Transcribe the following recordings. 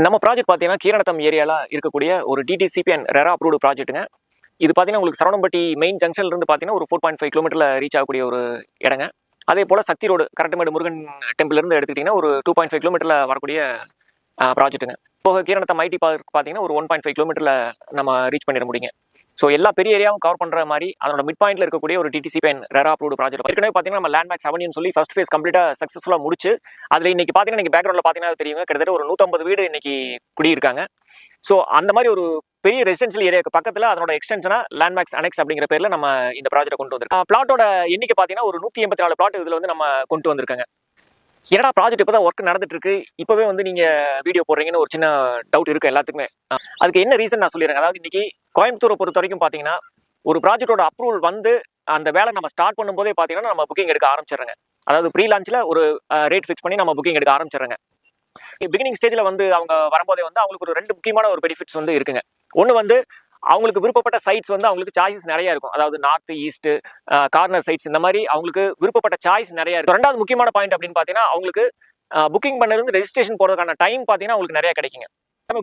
நம்ம ப்ராஜெக்ட் பார்த்தீங்கன்னா கீரநத்தம் ஏரியால இருக்கக்கூடிய ஒரு டிடிசிபி அண்ட் ரெரா அப்ரூவ்டு ப்ராஜெக்ட்டுங்க. இது பார்த்தீங்கன்னா உங்களுக்கு சரவணம்பட்டி மெயின் ஜங்ஷன்ல இருந்து பார்த்தீங்கன்னா ஒரு 4.5 கிலோமீட்டர்ல ரீச் ஆகக்கூடிய ஒரு இடங்க. அதே போல சக்தி ரோடு கரட்டுமேடு முருகன் டெம்பிள் இருந்து எடுத்துக்கிட்டீங்கன்னா ஒரு 2.5 கிலோமீட்டர்ல வரக்கூடிய ப்ராஜெக்ட்டுங்க. போக கீரநத்தம் ஐடி பார்க் பார்த்தீங்கன்னா ஒரு 1.5 கிலோமீட்டர்ல நம்ம ரீச் பண்ணிட முடியுங்க. ஸோ எல்லா பெரிய ஏரியாவும் கவர் பண்ற மாதிரி அதோட மிட் பாயிண்ட்ல இருக்கக்கூடிய ஒரு DTCP and RERA approved project. ஏற்கனவே பார்த்தீங்கன்னா நம்ம லேண்ட்மார்க் 7 சொல்லி ஃபர்ஸ்ட் ஃபேஸ் கம்ப்ளீட்டா சக்ஸஸ்ஃபுல்லா முடிச்சு அதுல இன்னைக்கு பார்த்தீங்கன்னா நீங்க பேக்ரவுண்ட்ல பார்த்தீங்கன்னா தெரியுங்க, கிட்டத்தட்ட ஒரு 150 வீடு இன்னைக்கு குடியிருக்காங்க. ஸோ அந்த மாதிரி ஒரு பெரிய ரெசிடென்ஷியல் ஏரியாவுக்கு பக்கத்துல அதனோட எக்ஸ்டென்ஷனா லேண்ட்மார்க்ஸ் அனெக்ஸ் அப்படிங்கிற பேர்ல நம்ம இந்த ப்ராஜெக்ட் கொண்டு வந்திருக்கோம். பிளாட்டோட எண்ணிக்கை பார்த்தீங்கன்னா ஒரு 184 பிளாட் இதுல வந்து நம்ம கொண்டு வந்திருக்காங்க. என்னடா ப்ராஜெக்ட் இப்பதான் ஒர்க் நடந்துட்டு இருக்கு, இப்பவே வந்து நீங்க வீடியோ போடுறீங்கன்னு ஒரு சின்ன டவுட் இருக்கு எல்லாத்துக்குமே. அதுக்கு என்ன ரீசன் நான் சொல்லிடுறேன். அதாவது இன்னைக்கு கோயம்புத்தூரை பொறுத்த வரைக்கும் பாத்தீங்கன்னா ஒரு ப்ராஜெக்டோட அப்ரூவல் வந்து அந்த வேலை நம்ம ஸ்டார்ட் பண்ணும்போதே பாத்தீங்கன்னா நம்ம புக்கிங் எடுக்க ஆரம்பிச்சிடுறோங்க. அதாவது ப்ரீ லான்ச்ல ஒரு ரேட் ஃபிக்ஸ் பண்ணி நம்ம புக்கிங் எடுக்க ஆரம்பிச்சிடுறோங்க. பிகினிங் ஸ்டேஜ்ல வந்து அவங்க வரும்போதே வந்து அவங்களுக்கு ஒரு 2 முக்கியமான ஒரு பெனிஃபிட்ஸ் வந்து இருக்குங்க. ஒன்னு வந்து அவங்களுக்கு விருப்பப்பட்ட சைட்ஸ் வந்து அவங்களுக்கு சாய்ஸ் நிறைய இருக்கும். அதாவது நார்த் ஈஸ்ட் கார்னர் சைட்ஸ் இந்த மாதிரி அவங்களுக்கு விருப்பப்பட்ட சாய்ஸ் நிறைய இருக்கும். ரெண்டாவது முக்கியமான பாயிண்ட் அப்படின்னு பாத்தீங்கன்னா அவங்களுக்கு புக்கிங் பண்ணது ரெஜிஸ்ட்ரேஷன் போறதுக்கான டைம் பாத்தீங்கன்னா உங்களுக்கு நிறைய கிடைக்குங்க.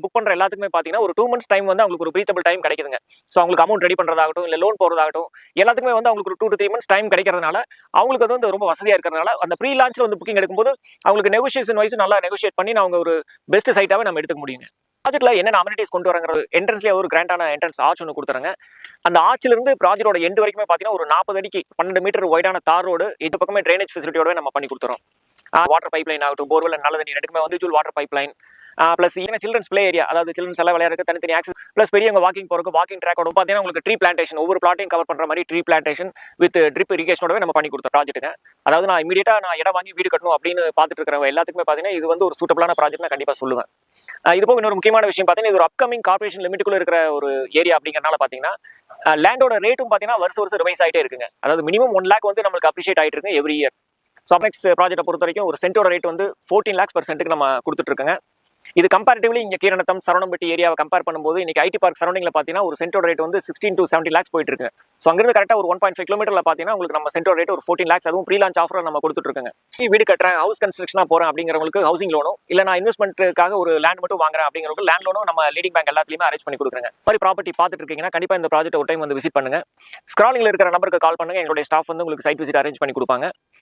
புக் பண்ற எல்லாத்துக்குமே பாத்தீங்கன்னா ஒரு 2 months டைம் வந்து அவங்களுக்கு ஒரு பிரீத்தபிள் டைம் கிடைக்குதுங்க. ஸோ அவங்களுக்கு அமௌண்ட் ரெடி பண்றதாகட்டும் இல்ல லோன் போறதாகட்டும் எல்லாத்துக்குமே வந்து அவங்களுக்கு ஒரு 2 to 3 months டைம் கிடைக்கிறதுனால அவங்களுக்கு அது வந்து ரொம்ப வசதியா இருக்கிறதுனால அந்த ப்ரீ லான்ச்ல வந்து புக்கிங் எடுக்கும்போது அவங்களுக்கு நெகோசியேஷன் வைஸ் நல்லா நெகோசியேட் பண்ணி அவங்க ஒரு பெஸ்ட் சைட்டாவே நம்ம எடுத்துக்க முடியுங்க. ப்ராஜெக்ட்ல என்னென்ன அமெனிட்டிஸ் கொண்டு வரங்கிறது என்ட்ரன்ஸ்லேயே ஒரு கிராண்டான என்ட்ரன்ஸ் ஆர்ச் ஒன்று கொடுத்துறாங்க. அந்த ஆர்ச்ல இருந்து ப்ராஜெக்டோட எண்டு வரைக்குமே பார்த்தீங்கன்னா ஒரு 40 அடிக்கு 12 மீட்டர் வைடான தார் ரோடு இது பக்கமே ட்ரைனேஜ் ஃபெசிலிட்டியோட நம்ம பண்ணி கொடுத்துறோம். வாட்டர் பைப் லைன் ஆகட்டும் போர்வெல் நல்ல தண்ணி ரெண்டுக்குமே வந்து ஜூல் water pipe line plus children's play area, அதாவது சில்ட்ரன்ஸ் எல்லாம் விளையாடுறது தனித்தனி ஆக்சஸ் பிளஸ் பெரியவங்க வாக்கிங் போறதுக்கு வாக்கிங் ட்ராக்கோட பார்த்தீங்கன்னா உங்களுக்கு ட்ரீ பிளான்டேஷன் ஒவ்வொரு பிளாட்டையும் கவர் பண்ற மாதிரி ட்ரீ பிளான்டேஷன் வித் ட்ரிப் இரிகேஷனோடவே நம்ம பண்ணி கொடுத்த ப்ராஜெக்ட்டுங்க. அதாவது நான் இமீடியட்டா நான் இடம் வாங்கி வீடு கட்டணும் அப்படின்னு பார்த்துட்டு இருக்கிறவங்க எல்லாத்துக்குமே பார்த்தீங்கன்னா இது வந்து ஒரு சூட்டபிளான ப்ராஜெக்ட் நான் கண்டிப்பா சொல்லுவேன். இது போக இன்னொரு முக்கியமான விஷயம் பார்த்தீங்கன்னா இது ஒரு அப்கமிங் கார்பரேஷன் லிமிட்டுக்குள்ள இருக்கிற ஒரு ஏரியா அப்படிங்கறதுனால பார்த்தீங்கன்னா லேண்டோட ரேட்டும் பார்த்தீங்கன்னா வருஷம் ரிவைஸ் ஆகிட்டே இருக்குங்க. அதாவது மினிமம் 1 lakh வந்து நம்மளுக்கு அப்ரிஷியேட் ஆகிட்டு இருக்கு எவ்ரி இயர். ஸோ அப்னெக்ஸ் ப்ராஜெக்ட்டை பொறுத்த வரைக்கும் ஒரு சென்டோட ரேட் வந்து 14 lakhs per சென்ட்டுக்கு நம்ம கொடுத்துட்டு இருக்கோங்க. இது கம்பேரிட்டிவ்லி இங்க கீரநத்தம் சரவணம்பட்டி ஏரியாவை கம்பேர் பண்ணும்போது இன்னைக்கு ஐடி பார்க் சரௌண்டிங்ல பாத்தீங்கன்னா ஒரு சென்டோட ரேட் வந்து 16 to 17 lakhs போயிட்டு இருக்கு. ஸோ அங்கிருந்து கரெக்டா ஒரு 1.5 கிலோமீட்டர்ல பாத்தீங்கன்னா உங்களுக்கு நம்ம சென்டோட ரேட் ஒரு 14 lakhs அதுவும் ப்ரீ லான்ச் ஆஃபர் நம்ம கொடுத்துட்டு இருக்கோங்க. வீடு கட்டுறேன் ஹவுஸ் கன்ஸ்ட்ரக்ஷனா போறேன் அப்படிங்கிறவங்களுக்கு ஹவுசிங் லோனும் இல்ல நான் இன்வெஸ்ட்மெண்ட்டுக்காக ஒரு லேண்ட் மட்டும் வாங்குறேன் அப்படிங்கிறவங்களுக்கு லேண்ட் லோனும் நம்ம லீடிங் பேங்க் எல்லாத்துலயுமே அரேஞ்ச் பண்ணி கொடுக்குறோங்க. மாதிரி ப்ராப்பர்ட்டி பார்த்துட்டு இருக்கீங்கன்னா கண்டிப்பா இந்த ப்ராஜெக்ட் ஒரு டைம் வந்து விசிட் பண்ணுங்க. ஸ்க்ராலிங்ல இருக்கிற நம்பருக்கு கால் பண்ணுங்க, எங்களுடைய ஸ்டாஃப் வந்து உங்களுக்கு சைட் விசிட் அரேஞ்ச் பண்ணி கொடுப்பாங்க.